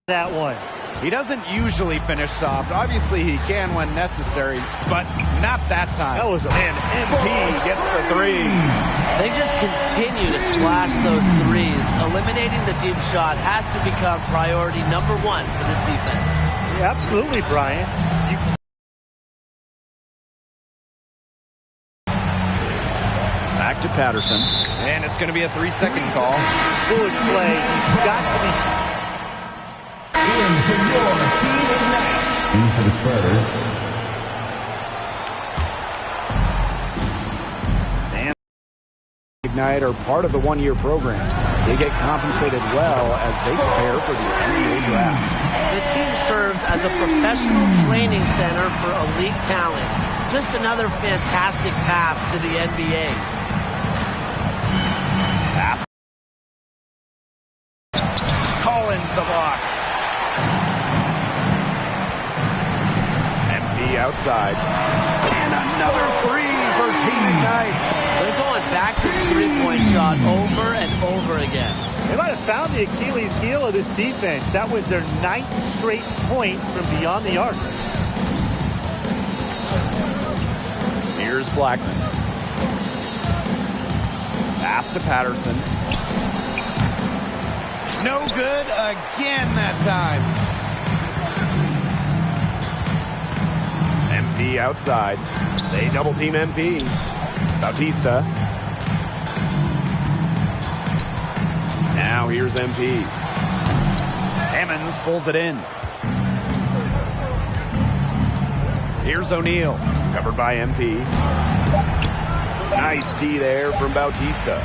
that one. He doesn't usually finish soft. Obviously, he can when necessary, but not that time. That was a... And MP gets the three. They just continue to splash those threes. Eliminating the deep shot has to become priority number one for this defense. Yeah, absolutely, Brian. Back to Patterson. And it's going to be a 3-second call. Foolish play. He's got to be... In for your team Ignite. In for the Spurs. And Ignite are part of the one-year program. They get compensated well as they prepare for the NBA draft. The team serves as a professional training center for elite talent. Just another fantastic path to the NBA. Pass. Collins the block. Outside. And another three for Team Ignite. They're going back to the three-point shot over and over again. They might have found the Achilles heel of this defense. That was their 9th straight point from beyond the arc. Here's Blackman. Pass to Patterson. No good again that time. MP outside. They double team MP. Bautista. Now here's MP. Hammonds pulls it in. Here's O'Neal. Covered by MP. Nice D there from Bautista.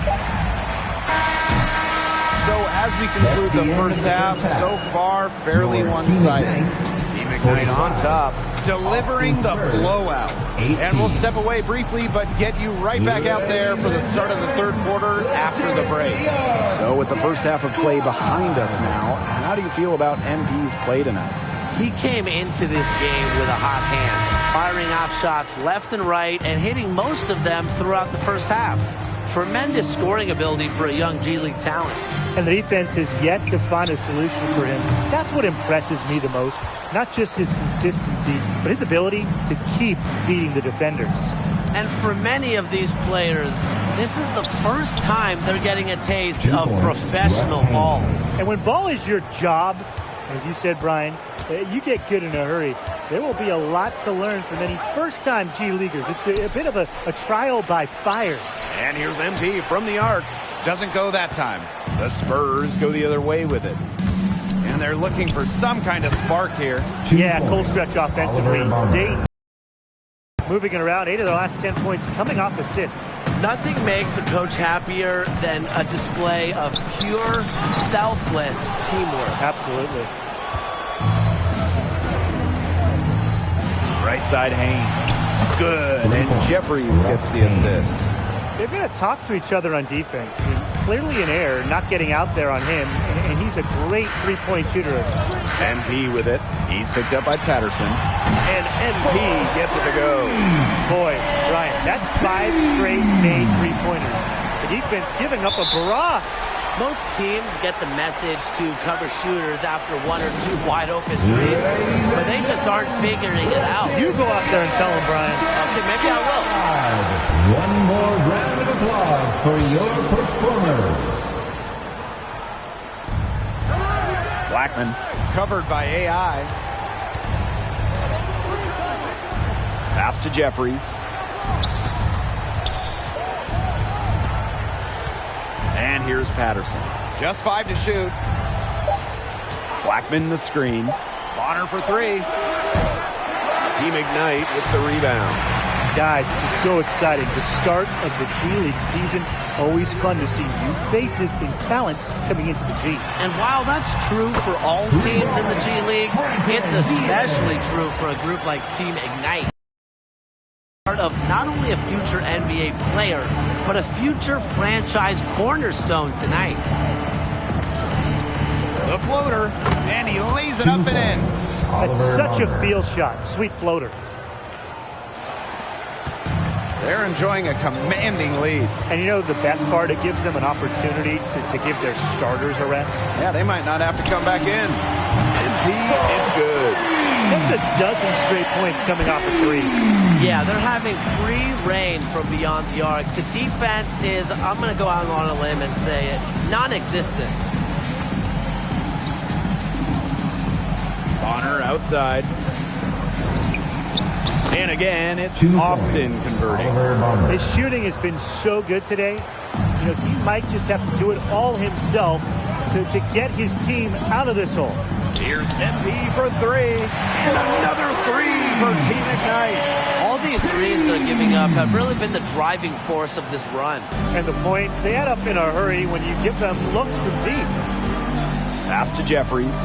So as we conclude the first half, so far fairly one-sided. Team Ignite on top, delivering the blowout. And we'll step away briefly, but get you right back out there for the start of the third quarter after the break. So with the first half of play behind us now, how do you feel about MP's play tonight? He came into this game with a hot hand, firing off shots left and right and hitting most of them throughout the first half. Tremendous scoring ability for a young G League talent. And the defense has yet to find a solution for him. That's what impresses me the most. Not just his consistency, but his ability to keep beating the defenders. And for many of these players, this is the first time they're getting a taste of professional ball. And when ball is your job, as you said, Brian, you get good in a hurry. There will be a lot to learn from any first-time G Leaguers. It's a bit of a trial by fire. And here's MP from the arc. Doesn't go that time. The Spurs go the other way with it. And they're looking for some kind of spark here. Yeah, cold stretch offensively. They moving it around. 8 of their last 10 points coming off assists. Nothing makes a coach happier than a display of pure, selfless teamwork. Absolutely. Right side Haynes. Good. And Jeffries gets the assist. They're going to talk to each other on defense. I mean, clearly an error, not getting out there on him, and he's a great three-point shooter. MP with it. He's picked up by Patterson. And MP gets it to go. Boy, Brian, that's 5 straight made three-pointers. The defense giving up a barrage. Most teams get the message to cover shooters after 1 or 2 wide open threes, but they just aren't figuring it out. You go out there and tell them, Brian. Okay, maybe I will. One more round of applause for your performers. Blackman covered by AI. Pass to Jeffries. And here's Patterson. Just 5 to shoot. Blackman the screen. Bonner for 3. Team Ignite with the rebound. Guys, this is so exciting. The start of the G League season. Always fun to see new faces and talent coming into the G. And while that's true for all teams in the G League, it's especially true for a group like Team Ignite. Part of not only a future NBA player, but a future franchise cornerstone tonight. The floater, and he lays it up and in. That's such a field shot. Sweet floater. They're enjoying a commanding lead. And you know the best part? It gives them an opportunity to give their starters a rest. Yeah, they might not have to come back in. MP, it's good. That's a dozen straight points coming off of threes. Yeah, they're having free reign from beyond the arc. The defense is, I'm going to go out on a limb and say it, non-existent. Bonner outside. And again, it's Austin converting. His shooting has been so good today. You know, he might just have to do it all himself to get his team out of this hole. Here's MP for three. And another three for Team Ignite. All these threes they're giving up have really been the driving force of this run. And the points, they add up in a hurry when you give them looks from deep. Pass to Jeffries.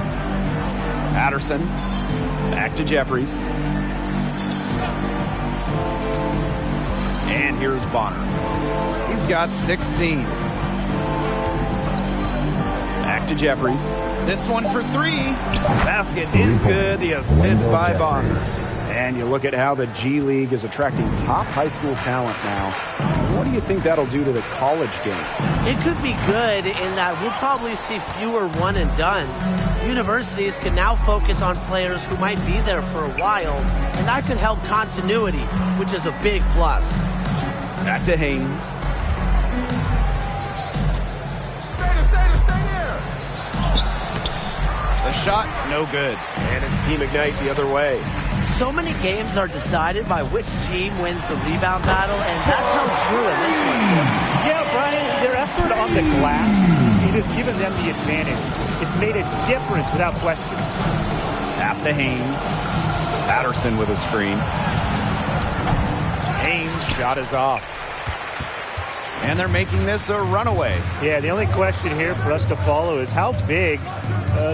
Patterson. Back to Jeffries. And here's Bonner. He's got 16. Back to Jeffries. This one for three. Basket is good. The assist by Bonner. And you look at how the G League is attracting top high school talent now. What do you think that'll do to the college game? It could be good in that we'll probably see fewer one-and-dones. Universities can now focus on players who might be there for a while, and that could help continuity, which is a big plus. Back to Haynes. The shot, no good. And it's Team Ignite the other way. So many games are decided by which team wins the rebound battle, and that's held true in this one, too. Yeah, Brian, their effort on the glass, it has given them the advantage. It's made a difference without question. Pass to Haynes. Patterson with a screen. Haynes' shot is off. And they're making this a runaway. Yeah, the only question here for us to follow is how big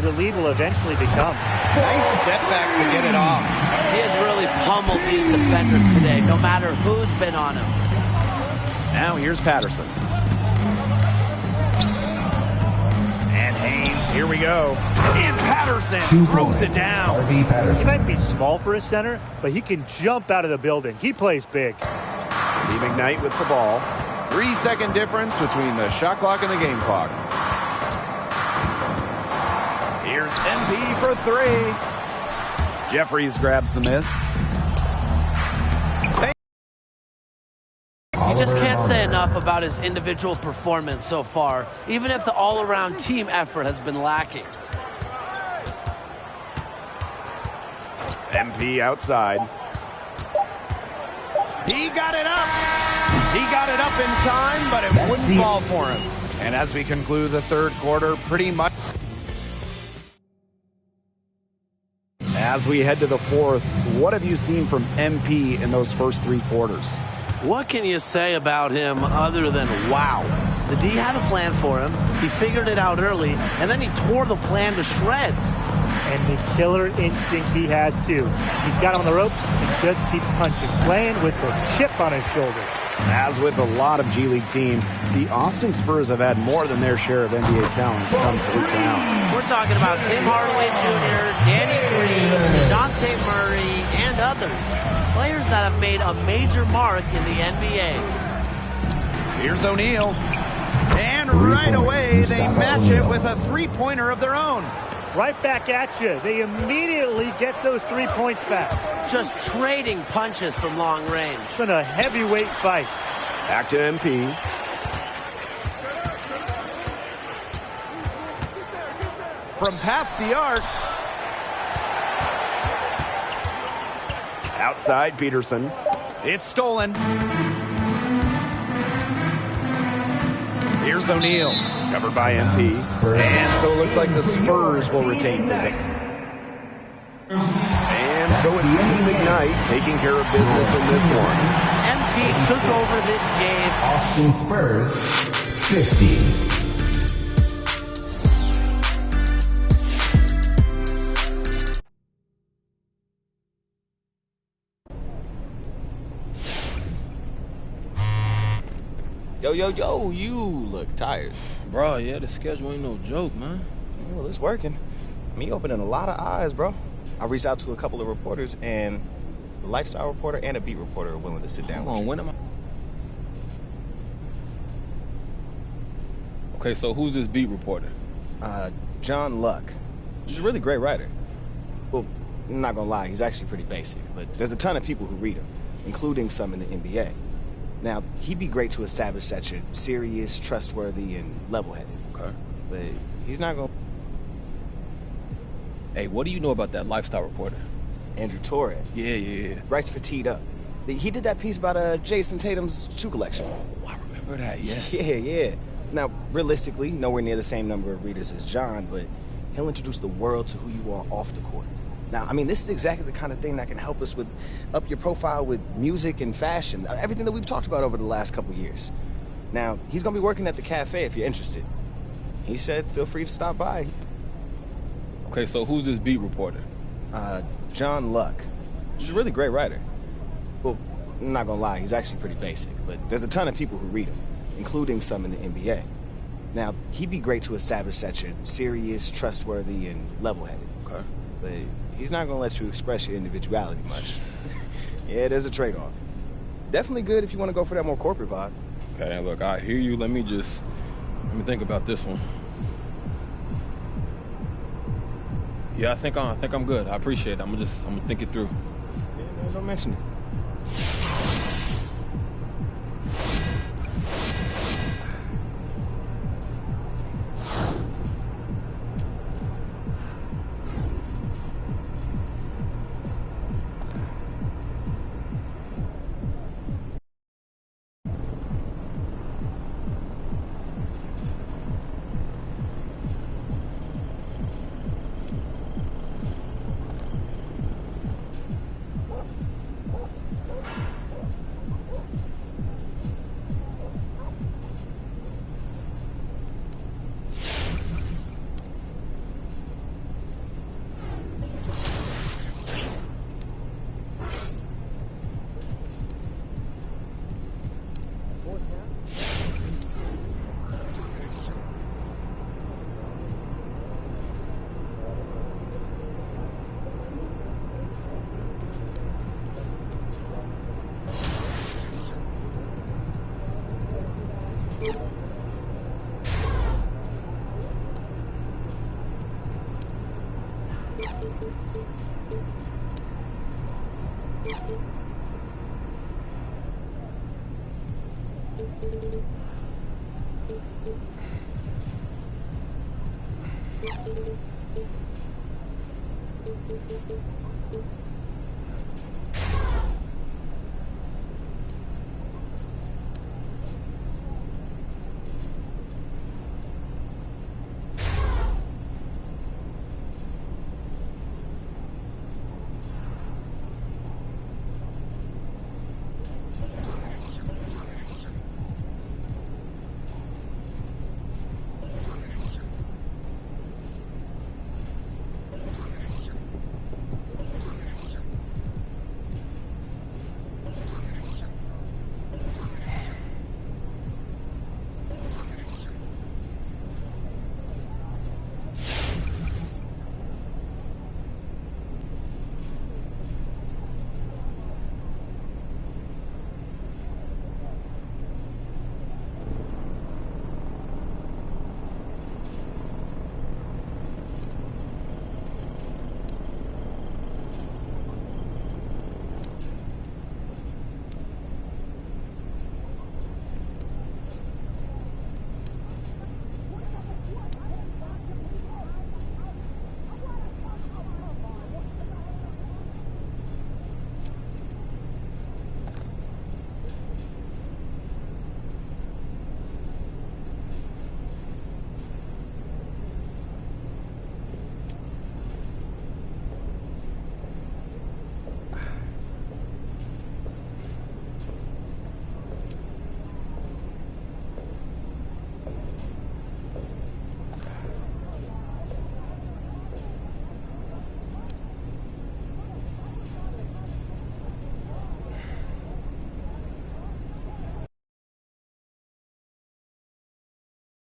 the lead will eventually become. Nice step back to get it off. He has really pummeled these defenders today, no matter who's been on him. Now here's Patterson. And Haynes, here we go. And Patterson throws it down. He might be small for a center, but he can jump out of the building. He plays big. Team Ignite with the ball. 3-second difference between the shot clock and the game clock. Here's MP for three. Jeffries grabs the miss. You just can't say enough about his individual performance so far, even if the all-around team effort has been lacking. MP outside. He got it up. He got it up in time, but it wouldn't fall for him. And as we conclude the third quarter, pretty much as we head to the fourth, what have you seen from MP in those first three quarters? What can you say about him other than wow? The D had a plan for him. He figured it out early, and then he tore the plan to shreds. And the killer instinct he has, too. He's got him on the ropes and just keeps punching, playing with the chip on his shoulder. As with a lot of G League teams, the Austin Spurs have had more than their share of NBA talent come through town. We're talking about Tim Hardaway Jr., Danny Green, DeJounte Murray, and others. Players that have made a major mark in the NBA. Here's O'Neal. And right away, they match it with a three-pointer of their own. Right back at you. They immediately get those 3 points back. Just trading punches from long range. It's been a heavyweight fight. Back to MP. From past the arc. Outside Peterson. It's stolen. Here's O'Neal. Covered by MP. And so it looks like the Spurs will retain possession. And so it's Team Ignite taking care of business in this one. MP took over this game. Austin Spurs, 50. Yo, you look tired. Bro, yeah, the schedule ain't no joke, man. Well, it's working. Me opening a lot of eyes, bro. I reached out to a couple of reporters, and a lifestyle reporter and a beat reporter are willing to sit down with you. When am I? Okay, so who's this beat reporter? John Luck. He's a really great writer. Well, I'm not gonna lie, he's actually pretty basic, but there's a ton of people who read him, including some in the NBA. Now, he'd be great to establish that you're serious, trustworthy, and level-headed. Okay. But he's not gonna... Hey, what do you know about that lifestyle reporter? Andrew Torres. Yeah. Writes for Teed Up. He did that piece about Jason Tatum's shoe collection. Oh, I remember that, yes. Yeah. Now, realistically, nowhere near the same number of readers as John, but he'll introduce the world to who you are off the court. Now, I mean, this is exactly the kind of thing that can help us with up your profile with music and fashion, everything that we've talked about over the last couple years. Now, he's going to be working at the cafe if you're interested. He said feel free to stop by. Okay, so who's this beat reporter? John Luck. He's a really great writer. Well, I'm not going to lie, he's actually pretty basic, but there's a ton of people who read him, including some in the NBA. Now, he'd be great to establish that you're serious, trustworthy, and level-headed. Okay. But he's not going to let you express your individuality much. Yeah, there's a trade-off. Definitely good if you want to go for that more corporate vibe. Okay, look, I hear you. Let me think about this one. Yeah, I think I'm good. I appreciate it. I'm gonna think it through. Yeah, man, don't mention it.